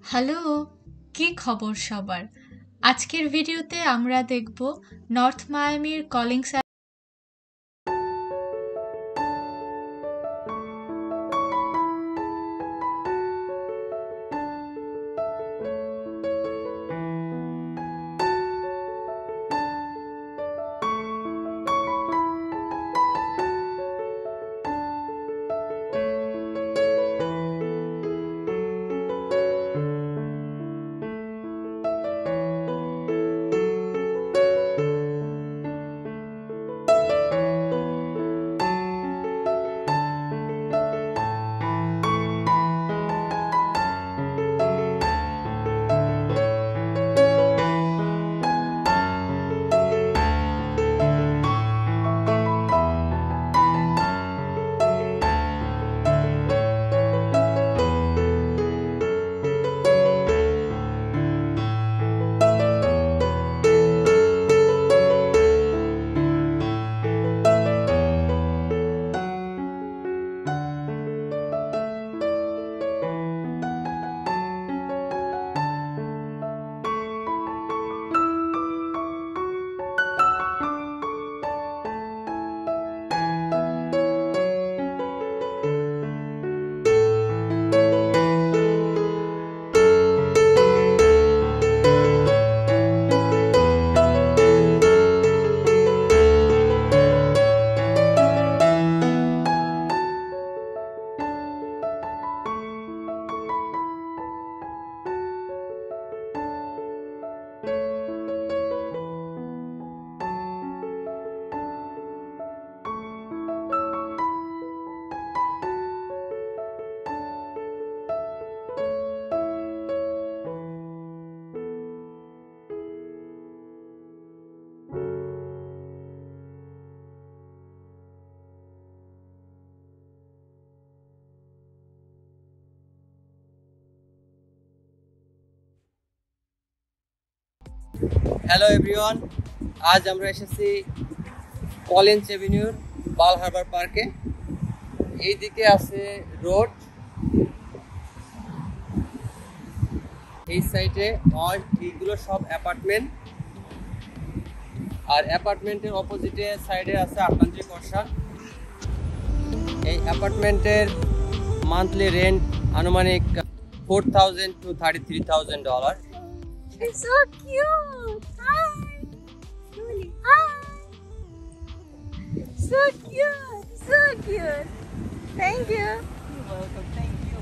Hello, কি খবর সবার? আজকের ভিডিওতে আমরা দেখব নর্থ মায়ামির কলিংস হ্যালো এভরিওয়ান, আজ আমরা এসেছি কলিন্স এভিনিউর বাল হারবার পার্কে। এই দিকে আছে রোড, এই সাইডে এইগুলো সব অ্যাপার্টমেন্ট, আর অ্যাপার্টমেন্টের অপোজিটে সাইডে আছে আটলান্টিক ওশান। এই অ্যাপার্টমেন্টের মান্থলি রেন্ট আনুমানিক $4,000 to $33,000। It's so cute. Hi. Julie, hi. So cute. So cute. Thank you. You're welcome. Thank you.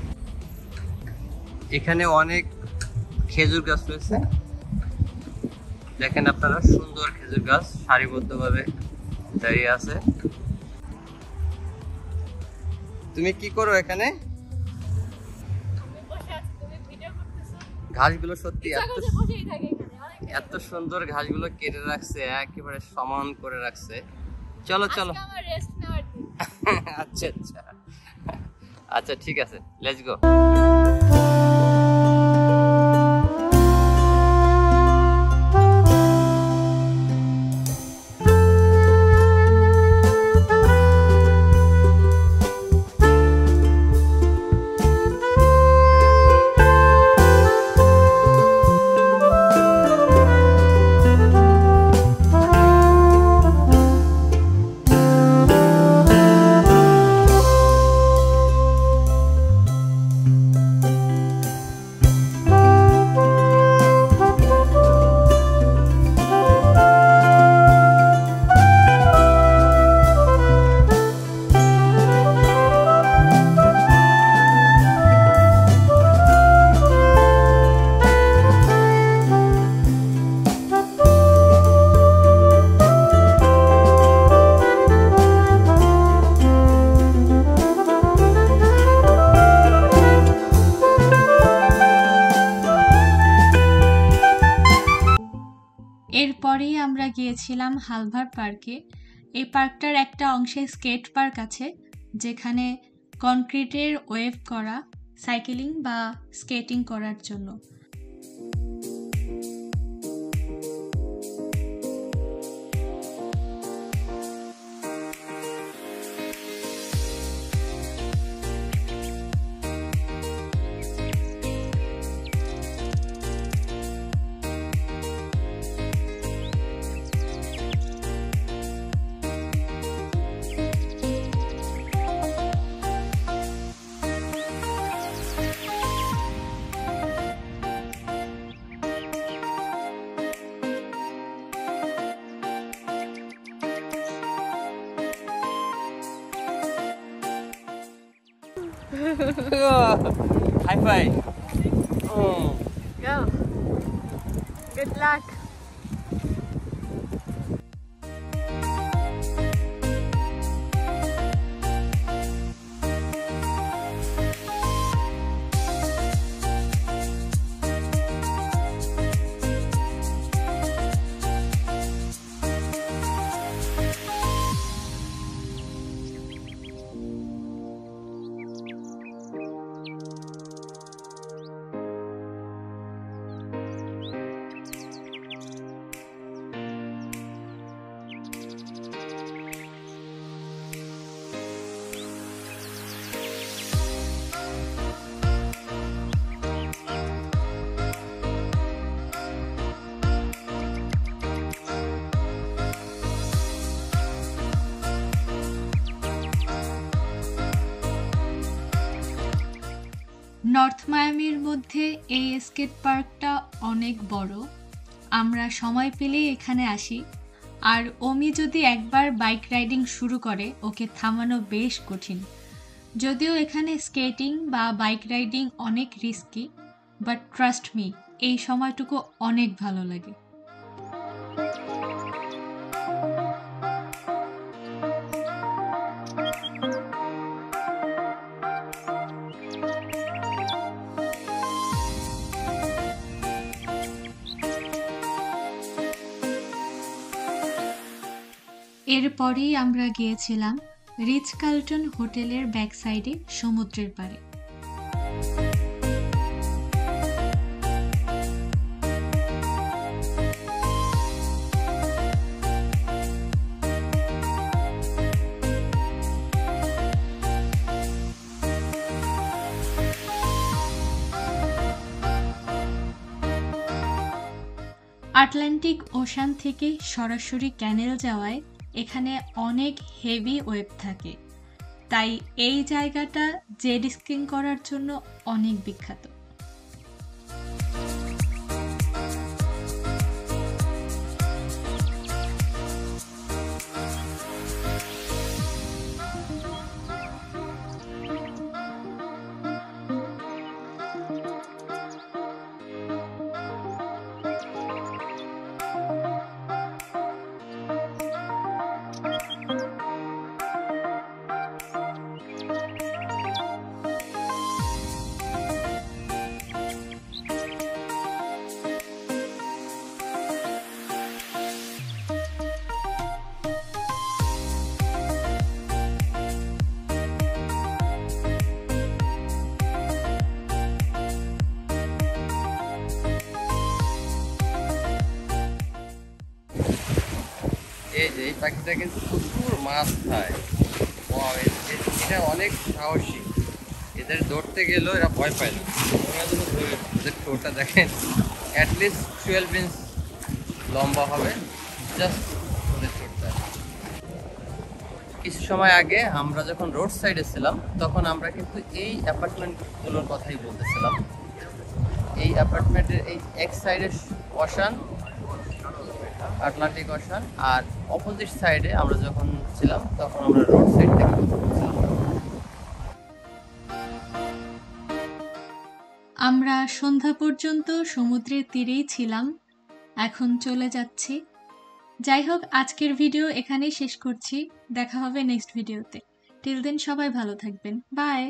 এখানে অনেক খেজুর গাছ রয়েছে, দেখেন আপনারা, সুন্দর খেজুর গাছ সারিবদ্ধভাবে দাঁড়িয়ে আছে। তুমি কি করো এখানে? ঘাসগুলো সত্যি এত সুন্দর, ঘাসগুলো কেটে রাখছে, একেবারে সমান করে রাখছে। চলো চলো। আচ্ছা আচ্ছা আচ্ছা, ঠিক আছে, লেটস গো। এরপরেই আমরা গিয়েছিলাম হালভার পার্কে। এই পার্কটার একটা অংশে স্কেট পার্ক আছে, যেখানে কনক্রিটের ওয়েভ করা সাইকেলিং বা স্কেটিং করার জন্য। High five. Go. Good luck. North মায়ামির মধ্যে এই স্কেট পার্কটা অনেক বড়। আমরা সময় পেলেই এখানে আসি, আর ওমি যদি একবার বাইক রাইডিং শুরু করে ওকে থামানো বেশ কঠিন। যদিও এখানে স্কেটিং বা বাইক রাইডিং অনেক রিস্কি, বাট ট্রাস্ট মি, এই সময়টুকু অনেক ভালো লাগে। এরপরেই আমরা গিয়েছিলাম রিচ কার্লটন হোটেলের ব্যাক সাইডে সমুদ্রের পাড়ে। আটলান্টিক ওশান থেকে সরাসরি ক্যানেল যাওয়ায় এখানে অনেক হেভি ওয়েভ থাকে, তাই এই জায়গাটা জেট স্কিং করার জন্য অনেক বিখ্যাত। এই যে এই পাখিটা কিন্তু প্রচুর মাছ খায়। এটা অনেক সাহসী, এদের ধরতে গেলেও এরা ভয় পায় না। এদের ঠোঁটটা দেখেন, অ্যাটলিস্ট 12 ইঞ্চ লম্বা হবে জাস্ট ওদের ঠোঁটটা। কিছু সময় আগে আমরা যখন রোড সাইডে ছিলাম তখন আমরা কিন্তু এই অ্যাপার্টমেন্টগুলোর কথাই বলতেছিলাম। এই অ্যাপার্টমেন্টের এই এক সাইডে ওশান, আটলান্টিক ওশান, আর অপোজিট সাইডে আমরা যখন ছিলাম তখন আমরা রোড সাইড থেকে কথা বলছিলাম। আমরা সন্ধ্যা পর্যন্ত সমুদ্রের তীরেই ছিলাম, এখন চলে যাচ্ছি। যাই হোক, আজকের ভিডিও এখানেই শেষ করছি। দেখা হবে নেক্সট ভিডিওতে। টিল দেন সবাই ভালো থাকবেন। বাই।